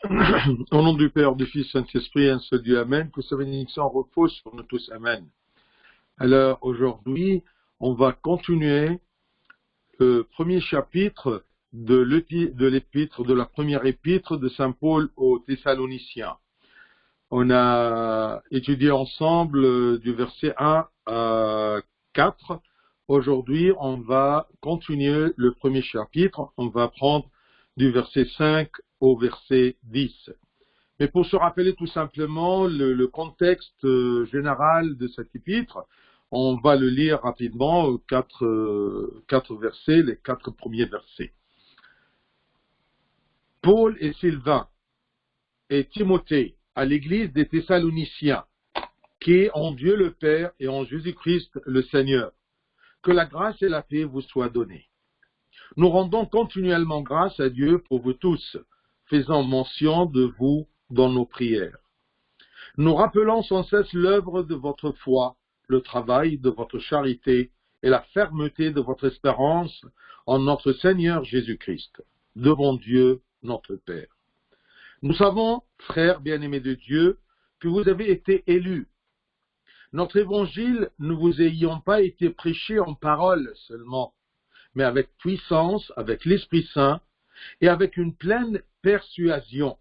Au nom du Père, du Fils, Saint-Esprit, un seul Dieu, Amen. Que sa bénédiction repose sur nous tous, Amen. Alors, aujourd'hui, on va continuer le premier chapitre de l'épître, de la première épître de Saint Paul aux Thessaloniciens. On a étudié ensemble du verset 1 à 4. Aujourd'hui, on va continuer le premier chapitre. On va prendre du verset 5 au verset 10. Mais pour se rappeler tout simplement le contexte général de cet épître, on va le lire rapidement, quatre versets, les 4 premiers versets. Paul et Sylvain et Timothée à l'église des Thessaloniciens, qui est en Dieu le Père et en Jésus-Christ le Seigneur. Que la grâce et la paix vous soient données. Nous rendons continuellement grâce à Dieu pour vous tous, faisant mention de vous dans nos prières. Nous rappelons sans cesse l'œuvre de votre foi, le travail de votre charité et la fermeté de votre espérance en notre Seigneur Jésus-Christ, devant Dieu notre Père. Nous savons, frères bien-aimés de Dieu, que vous avez été élus. Notre évangile ne vous ayant pas été prêché en parole seulement, mais avec puissance, avec l'Esprit Saint et avec une pleine persuasion,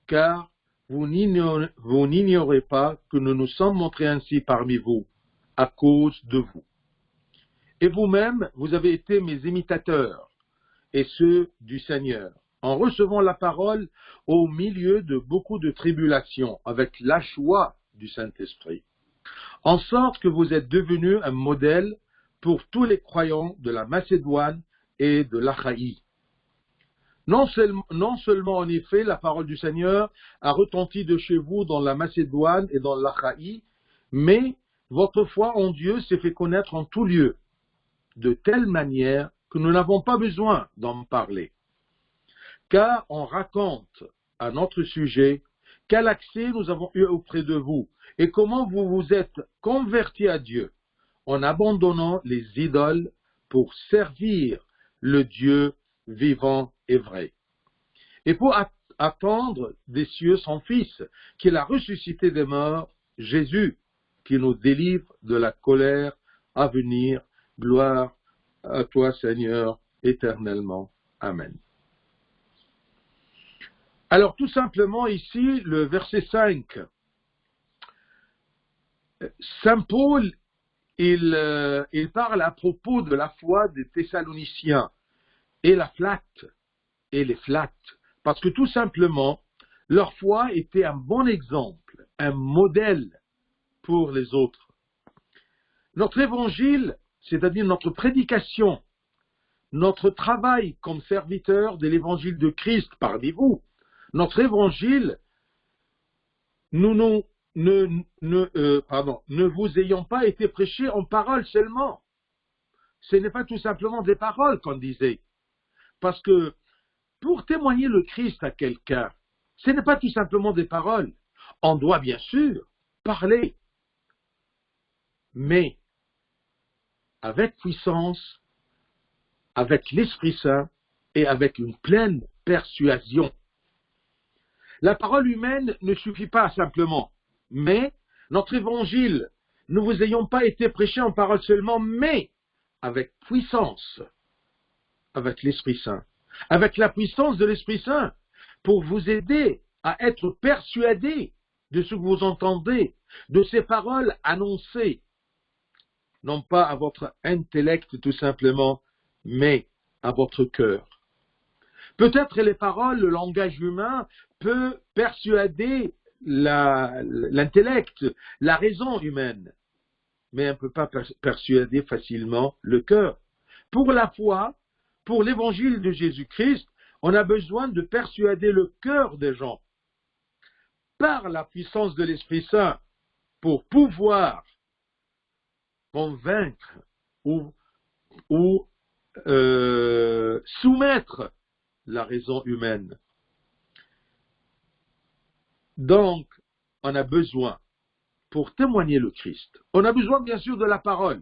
car vous n'ignorez pas que nous nous sommes montrés ainsi parmi vous, à cause de vous. Et vous-même, vous avez été mes imitateurs, et ceux du Seigneur, en recevant la parole au milieu de beaucoup de tribulations, avec la joie du Saint-Esprit, en sorte que vous êtes devenus un modèle pour tous les croyants de la Macédoine et de l'Achaïe. Non seulement, en effet, la parole du Seigneur a retenti de chez vous dans la Macédoine et dans l'Achaïe, mais votre foi en Dieu s'est fait connaître en tout lieu, de telle manière que nous n'avons pas besoin d'en parler. Car on raconte à notre sujet quel accès nous avons eu auprès de vous et comment vous vous êtes convertis à Dieu en abandonnant les idoles pour servir le Dieu vivant et vrai. Et pour attendre des cieux son Fils, qu'il a ressuscité des morts, Jésus, qui nous délivre de la colère à venir. Gloire à toi, Seigneur, éternellement. Amen. Alors, tout simplement, ici, le verset 5. Saint Paul, il parle à propos de la foi des Thessaloniciens et la flatte, et les flatte, parce que tout simplement, leur foi était un bon exemple, un modèle pour les autres. Notre évangile, c'est-à-dire notre prédication, notre travail comme serviteur de l'évangile de Christ parmi vous, notre évangile, ne vous ayant pas été prêché en parole seulement. Ce n'est pas tout simplement des paroles qu'on disait. Parce que pour témoigner le Christ à quelqu'un, ce n'est pas tout simplement des paroles. On doit bien sûr parler, mais avec puissance, avec l'Esprit Saint et avec une pleine persuasion. La parole humaine ne suffit pas simplement, mais notre évangile, ne vous ayons pas été prêché en parole seulement, mais avec puissance, avec l'Esprit Saint, avec la puissance de l'Esprit Saint, pour vous aider à être persuadés de ce que vous entendez, de ces paroles annoncées, non pas à votre intellect tout simplement, mais à votre cœur. Peut-être les paroles, le langage humain peut persuader l'intellect, la raison humaine, mais on ne peut pas persuader facilement le cœur. Pour la foi, pour l'évangile de Jésus-Christ, on a besoin de persuader le cœur des gens par la puissance de l'Esprit Saint pour pouvoir convaincre ou soumettre la raison humaine. Donc, on a besoin, pour témoigner le Christ, on a besoin bien sûr de la parole,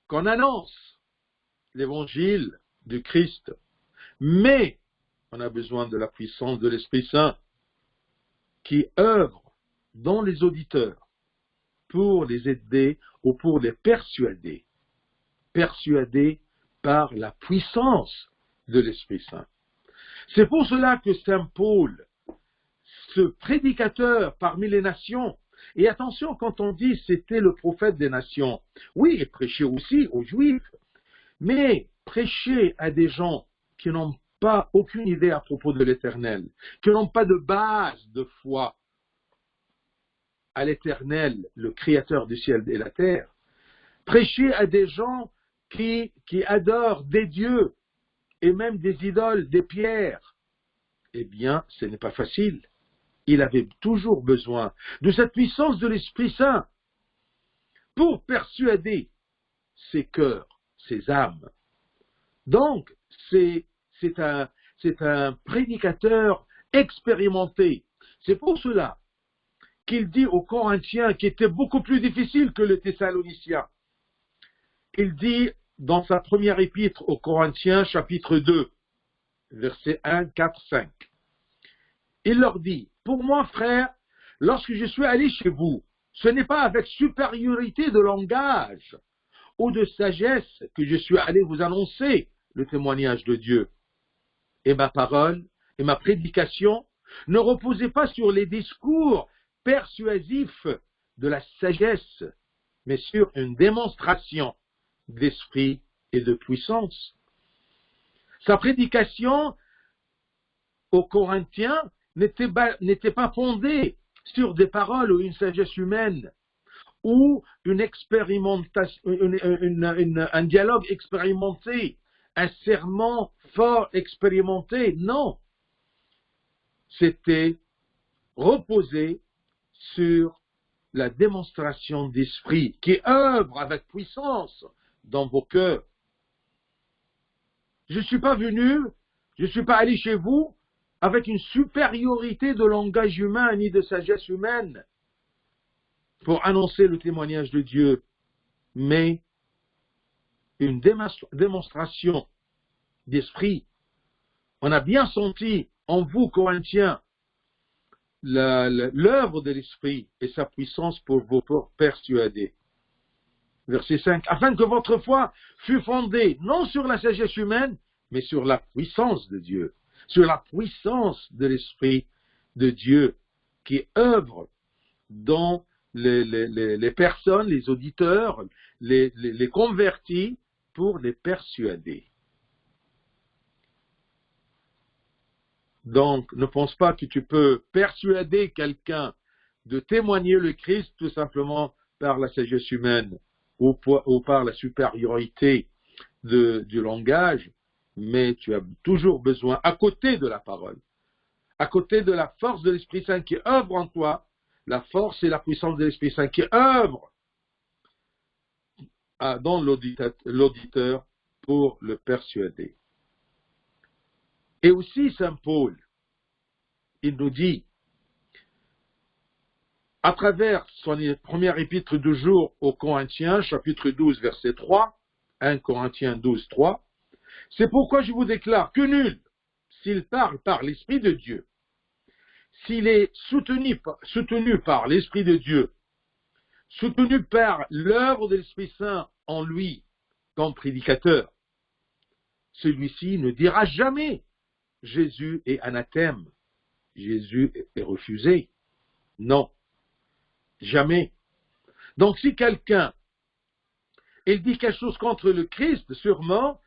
qu'on annonce l'évangile du Christ, mais on a besoin de la puissance de l'Esprit Saint qui œuvre dans les auditeurs pour les aider ou pour les persuader. Persuader par la puissance de l'Esprit Saint. C'est pour cela que Saint Paul, ce prédicateur parmi les nations, et attention quand on dit c'était le prophète des nations, oui, il prêchait aussi aux Juifs, mais prêcher à des gens qui n'ont pas aucune idée à propos de l'Éternel, qui n'ont pas de base de foi à l'Éternel, le Créateur du ciel et la terre, prêcher à des gens qui adorent des dieux et même des idoles, des pierres, eh bien, ce n'est pas facile. Il avait toujours besoin de cette puissance de l'Esprit Saint pour persuader ses cœurs, ses âmes. Donc, c'est un prédicateur expérimenté. C'est pour cela qu'il dit aux Corinthiens, qui était beaucoup plus difficile que le Thessaloniciens, il dit dans sa première épître aux Corinthiens, chapitre 2, versets 1, 4, 5. Il leur dit, pour moi, frères, lorsque je suis allé chez vous, ce n'est pas avec supériorité de langage ou de sagesse que je suis allé vous annoncer le témoignage de Dieu. Et ma parole et ma prédication ne reposaient pas sur les discours persuasifs de la sagesse, mais sur une démonstration d'esprit et de puissance. Sa prédication aux Corinthiens n'était pas fondée sur des paroles ou une sagesse humaine ou une expérimentation, un dialogue expérimenté, un serment fort expérimenté. Non, c'était reposé sur la démonstration d'esprit qui œuvre avec puissance dans vos cœurs. Je ne suis pas venu, je ne suis pas allé chez vous avec une supériorité de langage humain ni de sagesse humaine pour annoncer le témoignage de Dieu, mais une démonstration d'esprit. On a bien senti en vous, Corinthiens, l'œuvre de l'esprit et sa puissance pour vous persuader. Verset 5. Afin que votre foi fût fondée non sur la sagesse humaine, mais sur la puissance de Dieu, sur la puissance de l'esprit de Dieu qui œuvre dans les personnes, les auditeurs, les convertis pour les persuader. Donc, ne pense pas que tu peux persuader quelqu'un de témoigner le Christ tout simplement par la sagesse humaine ou par la supériorité du langage, mais tu as toujours besoin, à côté de la parole, à côté de la force de l'Esprit Saint qui œuvre en toi, la force et la puissance de l'Esprit Saint qui œuvre dans l'auditeur pour le persuader. Et aussi, Saint Paul, il nous dit, à travers son première épître du jour aux Corinthiens, chapitre 12, verset 3, 1 Corinthiens 12, 3, c'est pourquoi je vous déclare que nul, s'il parle par l'Esprit de Dieu, s'il est soutenu par l'Esprit de Dieu, soutenu par l'œuvre de l'Esprit Saint en lui comme prédicateur, celui-ci ne dira jamais Jésus est anathème, Jésus est refusé. Non, jamais. Donc si quelqu'un il dit quelque chose contre le Christ, sûrement,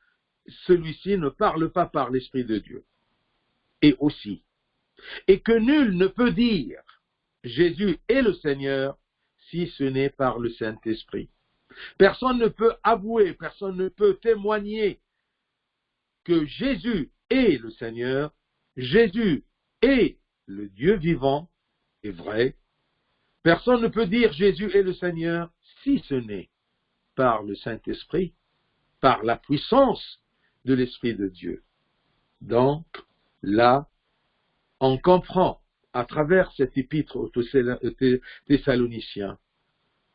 celui-ci ne parle pas par l'Esprit de Dieu. Et aussi, et que nul ne peut dire Jésus est le Seigneur si ce n'est par le Saint-Esprit. Personne ne peut avouer, personne ne peut témoigner que Jésus est le Seigneur, Jésus est le Dieu vivant et vrai. Personne ne peut dire Jésus est le Seigneur si ce n'est par le Saint-Esprit, par la puissance de l'Esprit de Dieu. Donc, là, on comprend à travers cet épître aux Thessaloniciens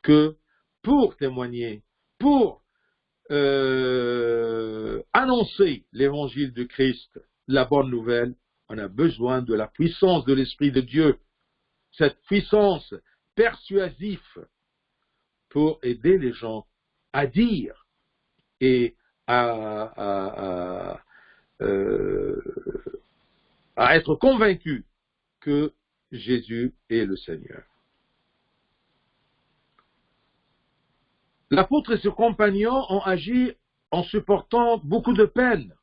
que pour témoigner, pour annoncer l'évangile de Christ, la bonne nouvelle, On a besoin de la puissance de l'Esprit de Dieu, cette puissance persuasive pour aider les gens à dire et à être convaincus que Jésus est le Seigneur. L'apôtre et ses compagnons ont agi en supportant beaucoup de peines,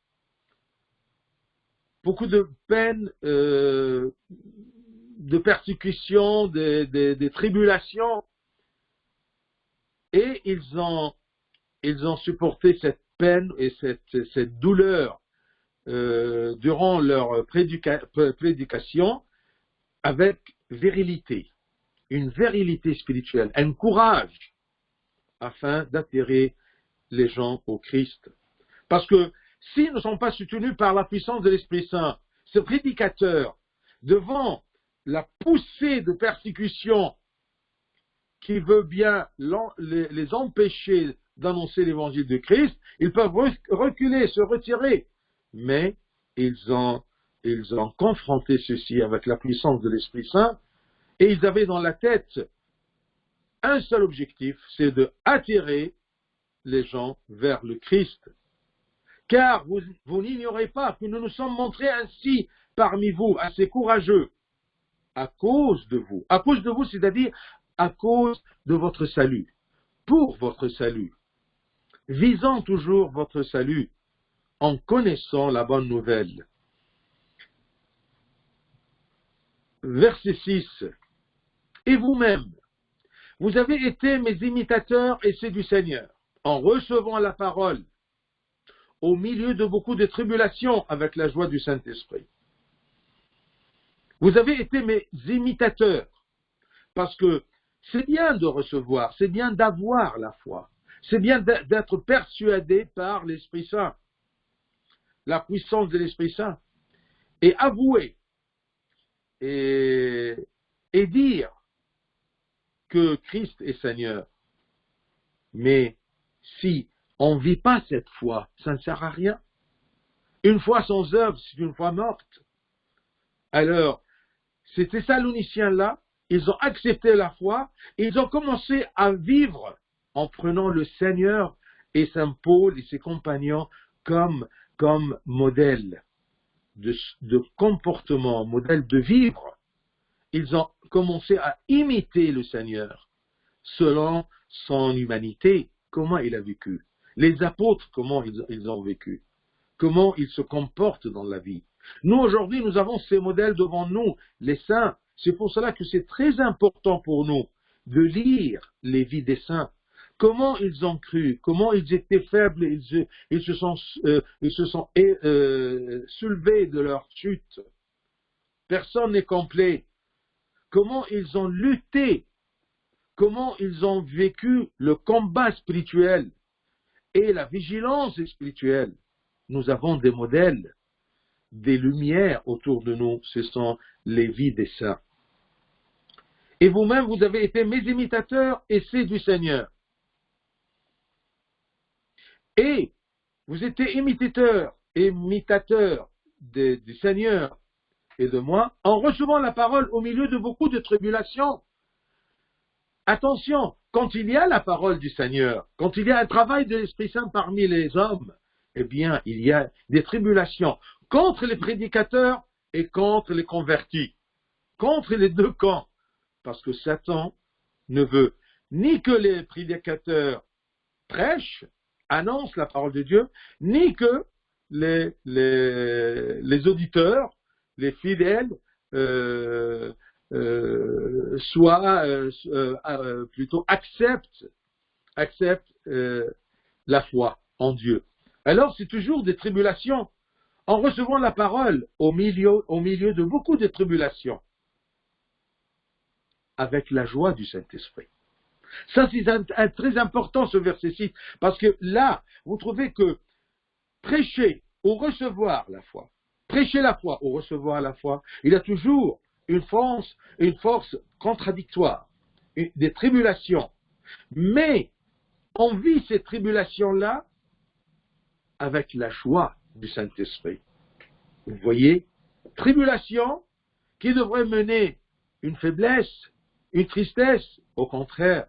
de persécutions, des tribulations, et ils ont supporté cette peine et cette douleur durant leur prédication avec virilité, une virilité spirituelle, un courage afin d'attirer les gens au Christ. Parce que s'ils ne sont pas soutenus par la puissance de l'Esprit Saint, ce prédicateur, devant la poussée de persécution qui veut bien les empêcher d'annoncer l'évangile de Christ, ils peuvent reculer, se retirer. Mais ils ont confronté ceci avec la puissance de l'Esprit Saint, et ils avaient dans la tête un seul objectif, c'est de attirer les gens vers le Christ. Car vous n'ignorez pas que nous nous sommes montrés ainsi parmi vous, assez courageux, à cause de vous. À cause de vous, c'est-à-dire à cause de votre salut, pour votre salut, visant toujours votre salut, en connaissant la bonne nouvelle. Verset 6. Et vous-même, vous avez été mes imitateurs et c'est du Seigneur, en recevant la parole, au milieu de beaucoup de tribulations avec la joie du Saint-Esprit. Vous avez été mes imitateurs, parce que c'est bien de recevoir, c'est bien d'avoir la foi, c'est bien d'être persuadé par l'Esprit Saint, la puissance de l'Esprit Saint, et avouer et dire que Christ est Seigneur. Mais si on ne vit pas cette foi, ça ne sert à rien. Une foi sans œuvre, c'est une foi morte. Alors, ces Thessaloniciens-là, ils ont accepté la foi, et ils ont commencé à vivre en prenant le Seigneur et Saint Paul et ses compagnons comme modèle de comportement, modèle de vivre. Ils ont commencé à imiter le Seigneur selon son humanité, comment il a vécu. Les apôtres, comment ils ont vécu. Comment ils se comportent dans la vie. Nous, aujourd'hui, nous avons ces modèles devant nous, les saints. C'est pour cela que c'est très important pour nous de lire les vies des saints. Comment ils ont cru, comment ils étaient faibles, ils se sont soulevés de leur chute. Personne n'est complet. Comment ils ont lutté, comment ils ont vécu le combat spirituel et la vigilance spirituelle. Nous avons des modèles, des lumières autour de nous, ce sont les vies des saints. Et vous-même, vous avez été mes imitateurs et c'est du Seigneur. Et vous étiez imitateurs du Seigneur et de moi en recevant la parole au milieu de beaucoup de tribulations. Attention, quand il y a la parole du Seigneur, quand il y a un travail de l'Esprit Saint parmi les hommes, eh bien, il y a des tribulations contre les prédicateurs et contre les convertis, contre les deux camps, parce que Satan ne veut ni que les prédicateurs prêchent, annoncent la parole de Dieu, ni que les auditeurs, les fidèles, plutôt acceptent la foi en Dieu. Alors c'est toujours des tribulations. En recevant la parole au milieu de beaucoup de tribulations, avec la joie du Saint-Esprit. Ça, c'est très important, ce verset 6, parce que là, vous trouvez que prêcher ou recevoir la foi, prêcher la foi ou recevoir la foi, il y a toujours une force contradictoire, des tribulations. Mais on vit ces tribulations-là avec la joie du Saint-Esprit. Vous voyez, tribulation qui devrait mener une faiblesse, une tristesse. Au contraire,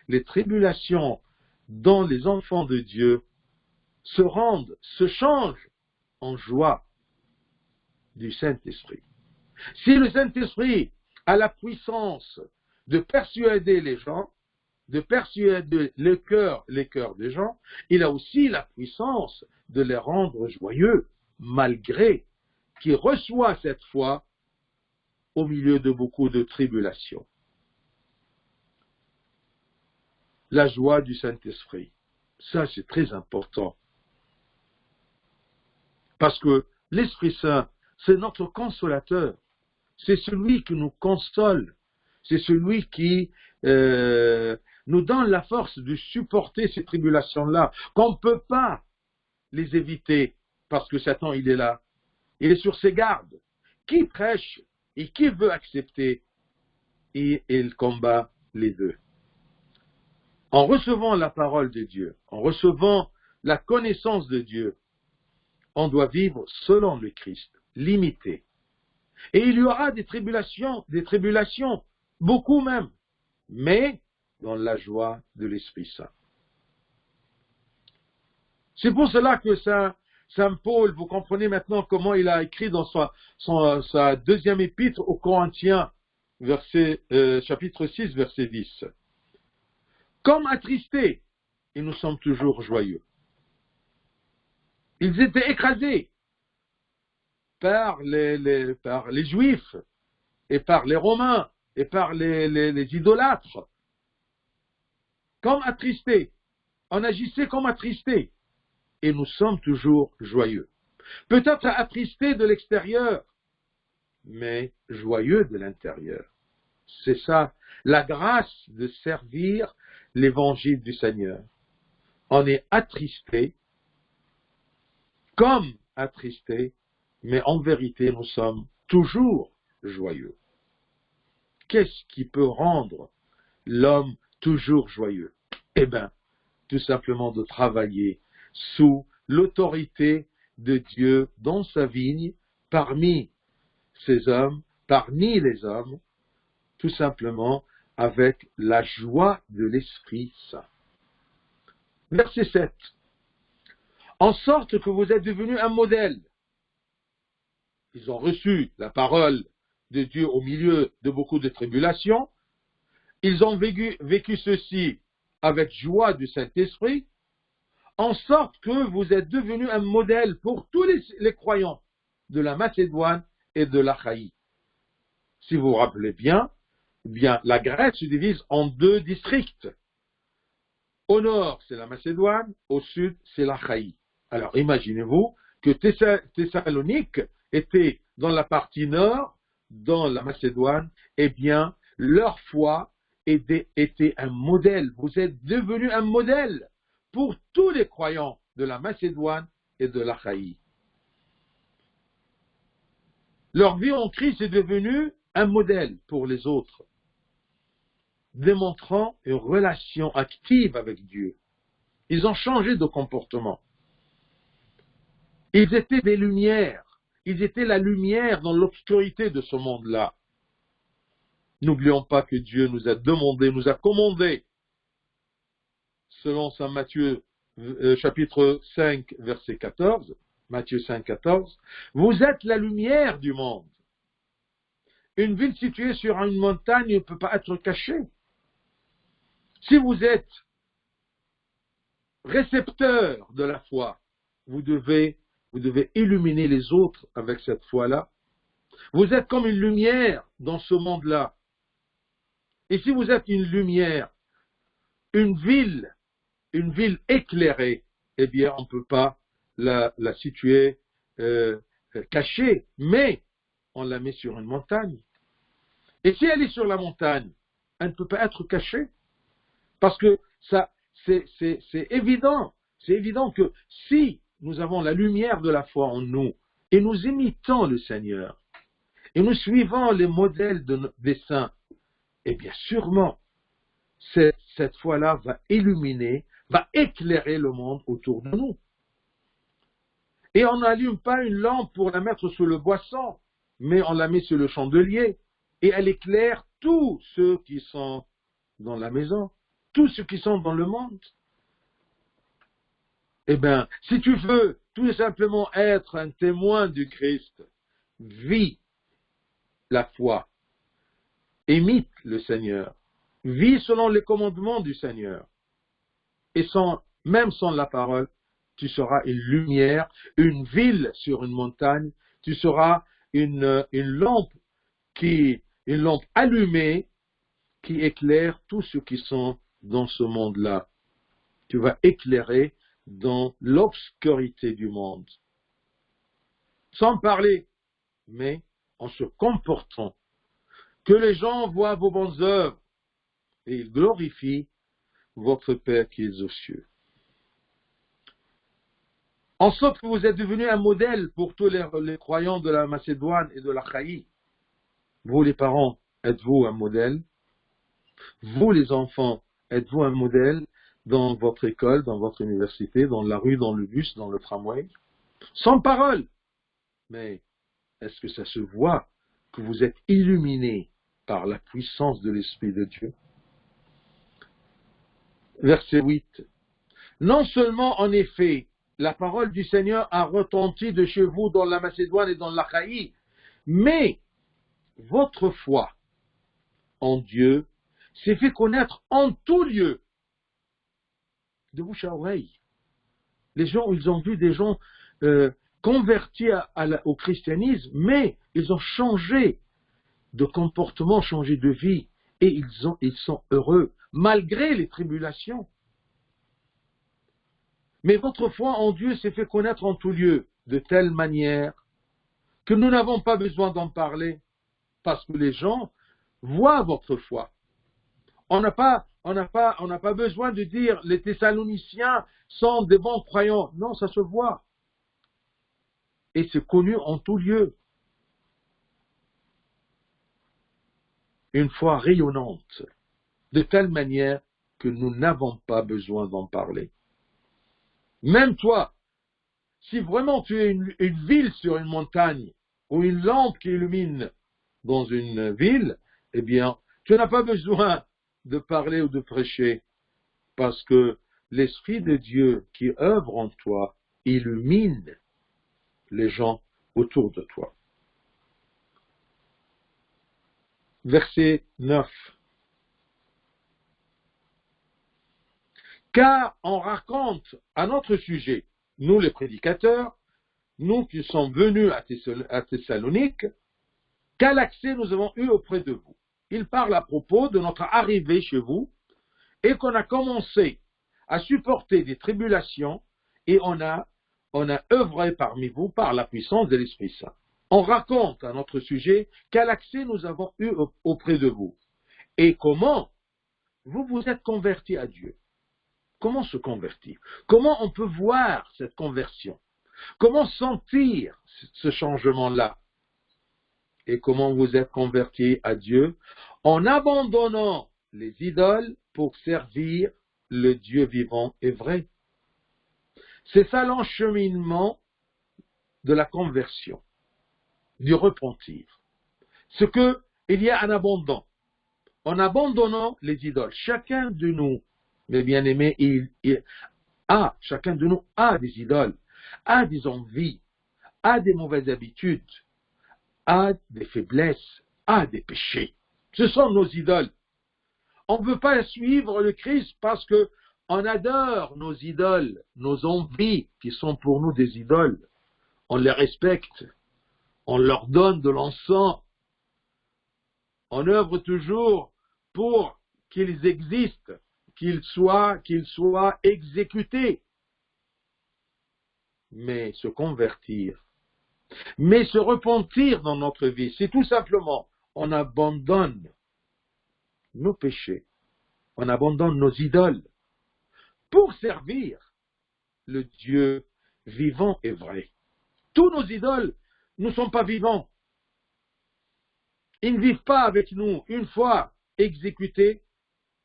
les tribulations dont les enfants de Dieu se changent en joie du Saint-Esprit. Si le Saint-Esprit a la puissance de persuader les gens, de persuader les cœurs des gens, il a aussi la puissance de les rendre joyeux, malgré qu'ils reçoivent cette foi au milieu de beaucoup de tribulations. La joie du Saint-Esprit, ça c'est très important. Parce que l'Esprit Saint, c'est notre consolateur. C'est celui qui nous console. C'est celui qui nous donne la force de supporter ces tribulations-là, qu'on ne peut pas les éviter, parce que Satan, il est là. Il est sur ses gardes. Qui prêche et qui veut accepter, et il combat les deux. En recevant la parole de Dieu, en recevant la connaissance de Dieu, on doit vivre selon le Christ, limité. Et il y aura des tribulations, beaucoup même, mais dans la joie de l'Esprit Saint. C'est pour cela que Saint Paul, vous comprenez maintenant comment il a écrit dans sa deuxième épître aux Corinthiens, chapitre 6, verset 10. Comme attristés, et nous sommes toujours joyeux. Ils étaient écrasés par les Juifs, et par les Romains, et par les idolâtres. Comme attristés. On agissait comme attristés. Et nous sommes toujours joyeux. Peut-être attristés de l'extérieur, mais joyeux de l'intérieur. C'est ça, la grâce de servir l'évangile du Seigneur. On est attristé, comme attristé, mais en vérité, nous sommes toujours joyeux. Qu'est-ce qui peut rendre l'homme toujours joyeux? Eh bien, tout simplement de travailler sous l'autorité de Dieu dans sa vigne, parmi ces hommes, parmi les hommes, tout simplement avec la joie de l'Esprit Saint. Verset 7. En sorte que vous êtes devenus un modèle. Ils ont reçu la parole de Dieu au milieu de beaucoup de tribulations. Ils ont vécu ceci avec joie du Saint-Esprit, en sorte que vous êtes devenus un modèle pour tous les croyants de la Macédoine et de l'Achaïe. Si vous vous rappelez bien, la Grèce se divise en deux districts. Au nord, c'est la Macédoine, au sud, c'est l'Achaïe. Alors, imaginez-vous que Thessalonique était dans la partie nord, dans la Macédoine, eh bien, leur foi était un modèle. Vous êtes devenus un modèle pour tous les croyants de la Macédoine et de l'Achaïe. Leur vie en Christ est devenue un modèle pour les autres, démontrant une relation active avec Dieu. Ils ont changé de comportement. Ils étaient des lumières. Ils étaient la lumière dans l'obscurité de ce monde-là. N'oublions pas que Dieu nous a demandé, nous a commandé, selon Saint Matthieu, chapitre 5, verset 14, Matthieu 5, 14, vous êtes la lumière du monde. Une ville située sur une montagne ne peut pas être cachée. Si vous êtes récepteur de la foi, vous devez illuminer les autres avec cette foi-là. Vous êtes comme une lumière dans ce monde-là. Et si vous êtes une lumière, une ville éclairée, eh bien, on ne peut pas la situer cachée, mais on la met sur une montagne. Et si elle est sur la montagne, elle ne peut pas être cachée. Parce que ça, c'est évident. C'est évident que si nous avons la lumière de la foi en nous, et nous imitons le Seigneur, et nous suivons les modèles des saints, eh bien sûrement, cette foi-là va illuminer, va éclairer le monde autour de nous. Et on n'allume pas une lampe pour la mettre sous le boisson. mais on la met sur le chandelier et elle éclaire tous ceux qui sont dans la maison, tous ceux qui sont dans le monde. Eh bien, si tu veux tout simplement être un témoin du Christ, vis la foi, imite le Seigneur, vis selon les commandements du Seigneur. Et même sans la parole, tu seras une lumière, une ville sur une montagne, tu seras une lampe allumée qui éclaire tous ceux qui sont dans ce monde-là. Tu vas éclairer dans l'obscurité du monde. Sans parler, mais en se comportant. Que les gens voient vos bonnes œuvres et ils glorifient votre Père qui est aux cieux. En sorte que vous êtes devenus un modèle pour tous les croyants de la Macédoine et de l'Achaïe. Vous les parents, êtes-vous un modèle? Vous les enfants, êtes-vous un modèle dans votre école, dans votre université, dans la rue, dans le bus, dans le tramway? Sans parole. Mais est-ce que ça se voit que vous êtes illuminés par la puissance de l'Esprit de Dieu? Verset 8. Non seulement, en effet, la parole du Seigneur a retenti de chez vous dans la Macédoine et dans l'Achaïe, mais votre foi en Dieu s'est fait connaître en tout lieu, de bouche à oreille. Les gens, ils ont vu des gens convertis au christianisme, mais ils ont changé de comportement, changé de vie, et ils sont heureux, malgré les tribulations. Mais votre foi en Dieu s'est fait connaître en tout lieu, de telle manière que nous n'avons pas besoin d'en parler, parce que les gens voient votre foi. On n'a pas besoin de dire les Thessaloniciens sont des bons croyants. Non, ça se voit. Et c'est connu en tout lieu. Une foi rayonnante, de telle manière que nous n'avons pas besoin d'en parler. Même toi, si vraiment tu es une ville sur une montagne, ou une lampe qui illumine dans une ville, eh bien, tu n'as pas besoin de parler ou de prêcher, parce que l'Esprit de Dieu qui œuvre en toi illumine les gens autour de toi. Verset 9. Car on raconte à notre sujet, nous les prédicateurs, nous qui sommes venus à Thessalonique, quel accès nous avons eu auprès de vous. Il parle à propos de notre arrivée chez vous et qu'on a commencé à supporter des tribulations et on a œuvré parmi vous par la puissance de l'Esprit Saint. On raconte à notre sujet quel accès nous avons eu auprès de vous et comment vous vous êtes convertis à Dieu. Comment se convertir? Comment on peut voir cette conversion? Comment sentir ce changement-là? Et comment vous êtes convertis à Dieu? En abandonnant les idoles pour servir le Dieu vivant et vrai. C'est ça l'encheminement de la conversion, du repentir. Ce qu'il y a en abondant. En abandonnant les idoles. Chacun de nous, mes bien-aimés, chacun de nous a des idoles, a des envies, a des mauvaises habitudes, a des faiblesses, a des péchés. Ce sont nos idoles. On ne veut pas suivre le Christ parce que on adore nos idoles, nos envies qui sont pour nous des idoles. On les respecte, on leur donne de l'encens. On œuvre toujours pour qu'ils existent, qu'ils soient exécutés. Mais se convertir, mais se repentir dans notre vie, c'est tout simplement, on abandonne nos péchés, on abandonne nos idoles pour servir le Dieu vivant et vrai. Tous nos idoles ne sont pas vivants. Ils ne vivent pas avec nous. Une fois exécutés,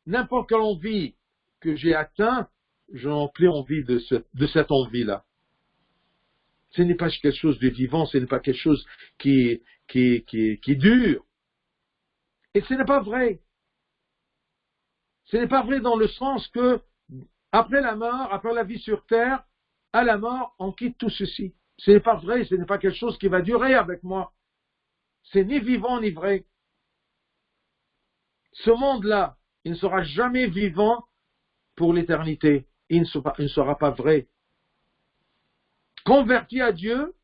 n'importe quelle envie que j'ai atteint, je n'ai plus envie de cette envie-là. Ce n'est pas quelque chose de vivant, ce n'est pas quelque chose qui qui dure. Et ce n'est pas vrai. Ce n'est pas vrai dans le sens que, après la mort, après la vie sur terre, à la mort, on quitte tout ceci. Ce n'est pas vrai, ce n'est pas quelque chose qui va durer avec moi. C'est ni vivant ni vrai. Ce monde-là, il ne sera jamais vivant pour l'éternité. Il ne sera pas vrai. Converti à Dieu,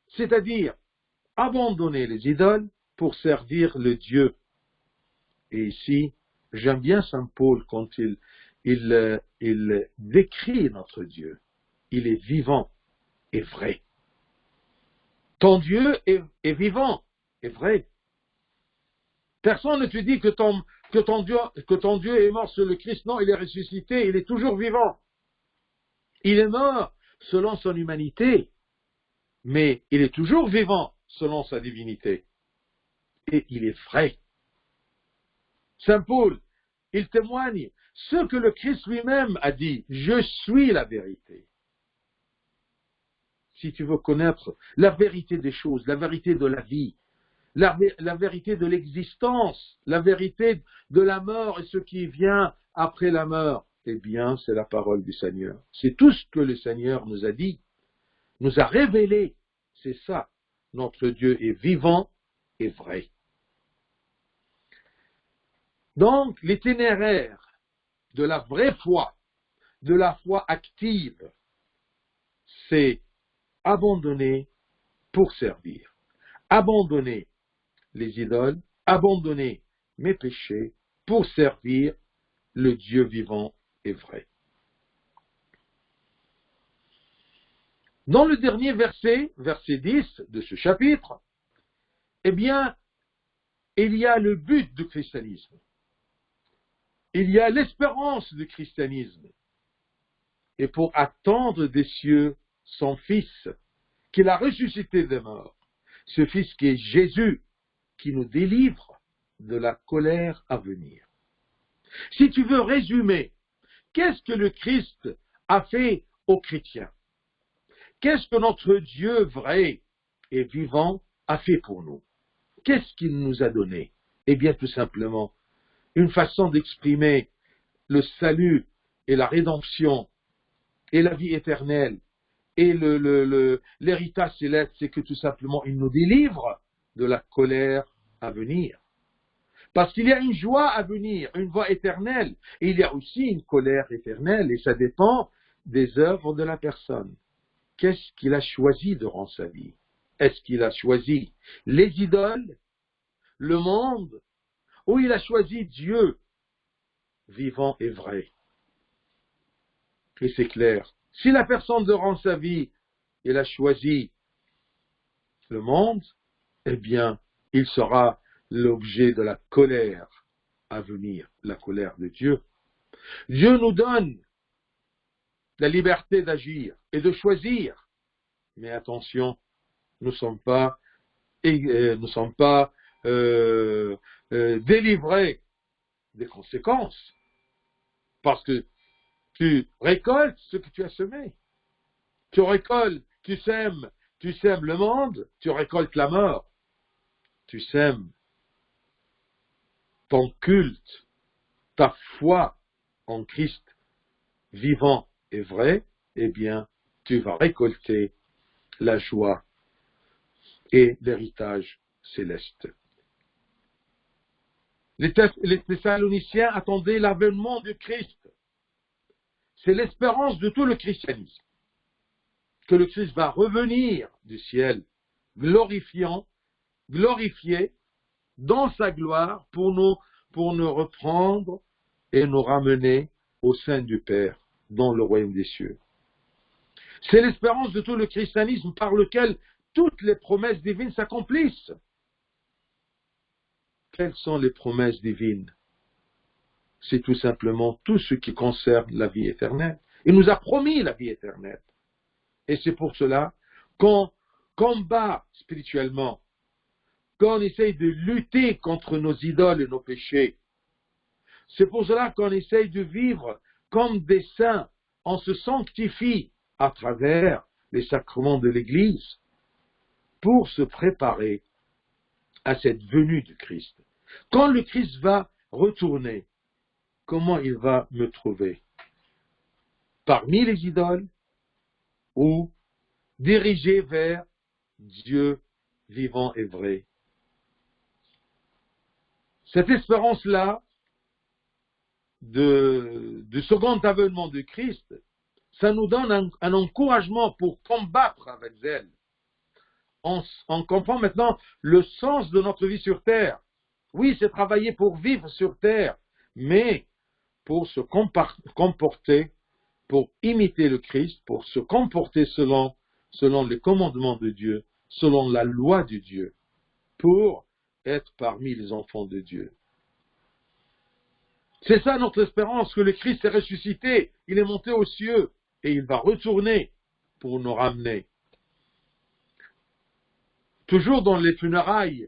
c'est-à-dire abandonner les idoles pour servir le Dieu. Et ici, j'aime bien Saint Paul quand il décrit notre Dieu. Il est vivant et vrai. Ton Dieu est vivant et vrai. Personne ne te dit que ton Dieu est mort sur le Christ. Non, il est ressuscité, il est toujours vivant. Il est mort selon son humanité, mais il est toujours vivant selon sa divinité. Et il est vrai. Saint Paul, il témoigne ce que le Christ lui-même a dit. Je suis la vérité. Si tu veux connaître la vérité des choses, la vérité de la vie, la vérité de l'existence, la vérité de la mort et ce qui vient après la mort, eh bien, c'est la parole du Seigneur. C'est tout ce que le Seigneur nous a dit, nous a révélé. C'est ça. Notre Dieu est vivant et vrai. Donc, l'itinéraire de la vraie foi, de la foi active, c'est abandonner pour servir. Abandonner les idoles, abandonner mes péchés pour servir le Dieu vivant et vrai. Dans le dernier verset, verset 10 de ce chapitre, eh bien, il y a le but du christianisme. Il y a l'espérance du christianisme. Et pour attendre des cieux son Fils, qu'il a ressuscité des morts, ce Fils qui est Jésus, qui nous délivre de la colère à venir. Si tu veux résumer, qu'est-ce que le Christ a fait aux chrétiens? Qu'est-ce que notre Dieu vrai et vivant a fait pour nous? Qu'est-ce qu'il nous a donné? Eh bien, tout simplement, une façon d'exprimer le salut et la rédemption et la vie éternelle et l'héritage céleste, c'est que tout simplement, il nous délivre de la colère à venir. Parce qu'il y a une joie à venir, une joie éternelle, et il y a aussi une colère éternelle, et ça dépend des œuvres de la personne. Qu'est-ce qu'il a choisi durant sa vie? Est-ce qu'il a choisi les idoles, le monde, ou il a choisi Dieu, vivant et vrai? Et c'est clair. Si la personne durant sa vie, elle a choisi le monde, eh bien, il sera l'objet de la colère à venir, la colère de Dieu. Dieu nous donne la liberté d'agir et de choisir. Mais attention, nous ne sommes pas délivrés des conséquences. Parce que tu récoltes ce que tu as semé. Tu récoltes, tu sèmes le monde, tu récoltes la mort. Tu sèmes ton culte, ta foi en Christ vivant et vrai, eh bien, tu vas récolter la joie et l'héritage céleste. Les Thessaloniciens attendaient l'avènement du Christ. C'est l'espérance de tout le christianisme, que le Christ va revenir du ciel, glorifié dans sa gloire pour nous reprendre et nous ramener au sein du Père, dans le royaume des cieux. C'est l'espérance de tout le christianisme par lequel toutes les promesses divines s'accomplissent. Quelles sont les promesses divines? C'est tout simplement tout ce qui concerne la vie éternelle. Il nous a promis la vie éternelle. Et c'est pour cela qu'on combat spirituellement, qu'on essaye de lutter contre nos idoles et nos péchés. C'est pour cela qu'on essaye de vivre comme des saints. On se sanctifie à travers les sacrements de l'Église pour se préparer à cette venue du Christ. Quand le Christ va retourner, comment il va me trouver? Parmi les idoles ou dirigé vers Dieu vivant et vrai? Cette espérance-là du second avènement de Christ, ça nous donne un encouragement pour combattre avec zèle. On comprend maintenant le sens de notre vie sur terre. Oui, c'est travailler pour vivre sur terre, mais pour se comporter, pour imiter le Christ, pour se comporter selon les commandements de Dieu, selon la loi de Dieu, pour être parmi les enfants de Dieu. C'est ça notre espérance, que le Christ est ressuscité, il est monté aux cieux, et il va retourner pour nous ramener. Toujours dans les funérailles,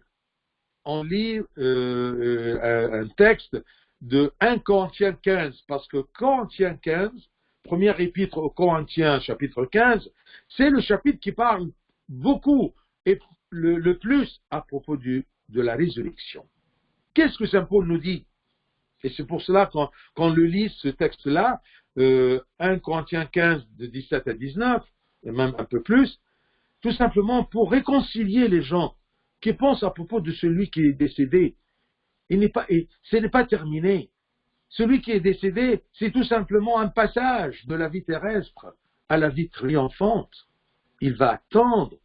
on lit un texte de 1 Corinthiens 15, parce que Corinthiens 15, première épître aux Corinthiens, chapitre 15, c'est le chapitre qui parle beaucoup et le plus à propos de la résurrection. Qu'est-ce que Saint Paul nous dit? Et c'est pour cela qu'on le lit, ce texte-là, 1 Corinthiens 15, de 17 à 19, et même un peu plus, tout simplement pour réconcilier les gens qui pensent à propos de celui qui est décédé. Ce n'est pas terminé. Celui qui est décédé, c'est tout simplement un passage de la vie terrestre à la vie triomphante. Il va attendre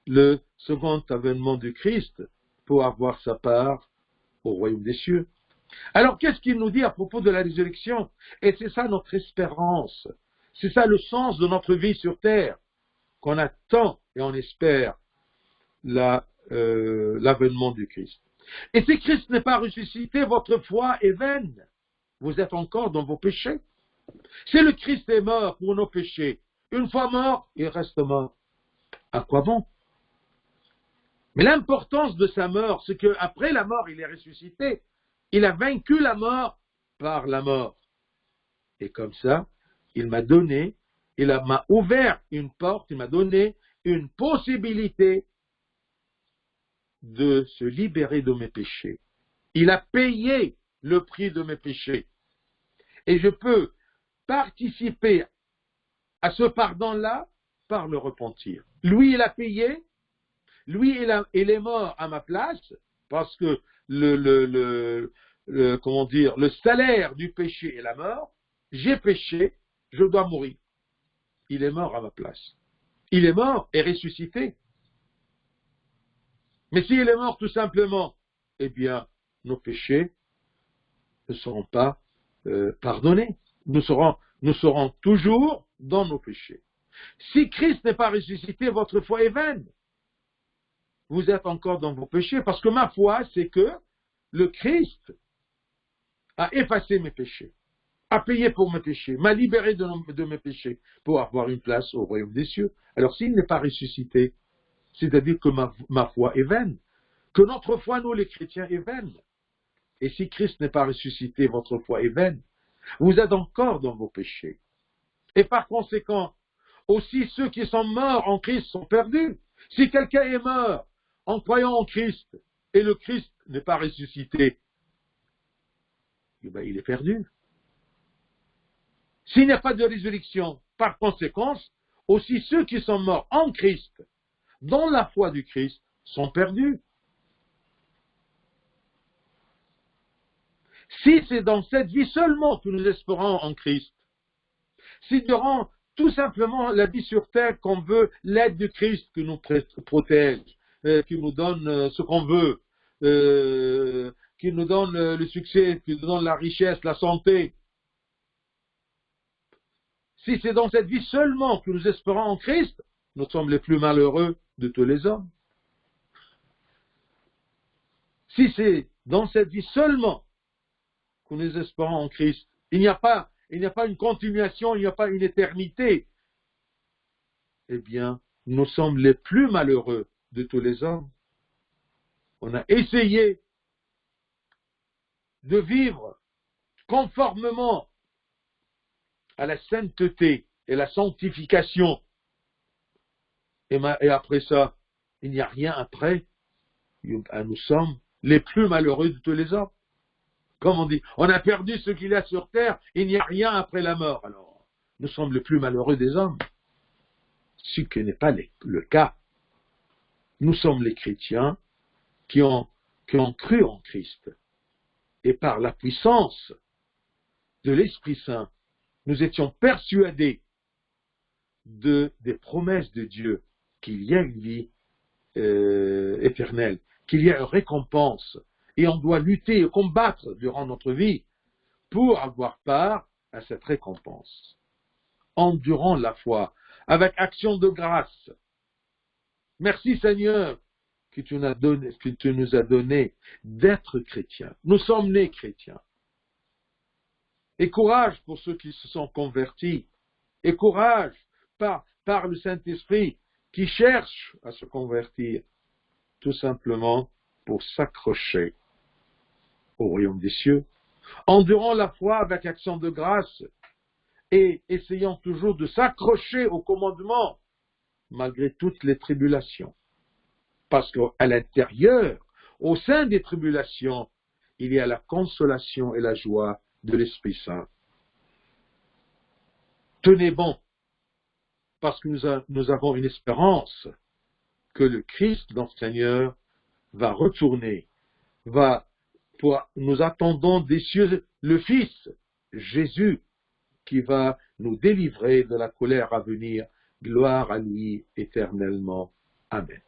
le second avènement du Christ pour avoir sa part au royaume des cieux. Alors, qu'est-ce qu'il nous dit à propos de la résurrection? Et c'est ça notre espérance. C'est ça le sens de notre vie sur terre, qu'on attend et on espère l'avènement du Christ. Et si Christ n'est pas ressuscité, votre foi est vaine. Vous êtes encore dans vos péchés. Si le Christ est mort pour nos péchés, une fois mort, il reste mort. À quoi bon? Mais l'importance de sa mort, c'est qu'après la mort, il est ressuscité. Il a vaincu la mort par la mort. Et comme ça, il m'a ouvert une porte, il m'a donné une possibilité de se libérer de mes péchés. Il a payé le prix de mes péchés. Et je peux participer à ce pardon-là par le repentir. Lui, il a payé. Lui, il est mort à ma place parce que le salaire du péché est la mort. J'ai péché, je dois mourir. Il est mort à ma place. Il est mort et ressuscité. Mais s'il est mort tout simplement, eh bien, nos péchés ne seront pas pardonnés. Nous serons toujours dans nos péchés. Si Christ n'est pas ressuscité, votre foi est vaine. Vous êtes encore dans vos péchés, parce que ma foi, c'est que le Christ a effacé mes péchés, a payé pour mes péchés, m'a libéré de mes péchés pour avoir une place au royaume des cieux. Alors s'il n'est pas ressuscité, c'est-à-dire que ma foi est vaine, que notre foi, nous les chrétiens, est vaine. Et si Christ n'est pas ressuscité, votre foi est vaine. Vous êtes encore dans vos péchés. Et par conséquent, aussi ceux qui sont morts en Christ sont perdus. Si quelqu'un est mort en croyant en Christ et le Christ n'est pas ressuscité, eh bien, il est perdu. S'il n'y a pas de résurrection, par conséquence, aussi ceux qui sont morts en Christ, dans la foi du Christ, sont perdus. Si c'est dans cette vie seulement que nous espérons en Christ, si durant tout simplement la vie sur terre qu'on veut l'aide du Christ qui nous protège, qui nous donne ce qu'on veut, qui nous donne le succès, qui nous donne la richesse, la santé. Si c'est dans cette vie seulement que nous espérons en Christ, nous sommes les plus malheureux de tous les hommes. Si c'est dans cette vie seulement que nous espérons en Christ, il n'y a pas une continuation, il n'y a pas une éternité, eh bien, nous sommes les plus malheureux de tous les hommes. On a essayé de vivre conformément à la sainteté et la sanctification. Et après ça, il n'y a rien après. nous sommes les plus malheureux de tous les hommes. Comme on dit, on a perdu ce qu'il y a sur terre, il n'y a rien après la mort. Alors, nous sommes les plus malheureux des hommes. Ce qui n'est pas le cas. Nous sommes les chrétiens qui ont cru en Christ. Et par la puissance de l'Esprit Saint, nous étions persuadés des promesses de Dieu, qu'il y a une vie éternelle, qu'il y a une récompense, et on doit lutter et combattre durant notre vie pour avoir part à cette récompense. Endurant la foi, avec action de grâce. Merci Seigneur que tu nous as donné d'être chrétiens. Nous sommes nés chrétiens. Et courage pour ceux qui se sont convertis. Et courage par le Saint-Esprit qui cherche à se convertir, tout simplement pour s'accrocher au royaume des cieux, endurant la foi avec action de grâce et essayant toujours de s'accrocher au commandement malgré toutes les tribulations. Parce qu'à l'intérieur, au sein des tribulations, il y a la consolation et la joie de l'Esprit Saint. Tenez bon, parce que nous avons une espérance que le Christ, notre Seigneur, va retourner, nous attendons des cieux le Fils, Jésus, qui va nous délivrer de la colère à venir. Gloire à lui éternellement. Amen.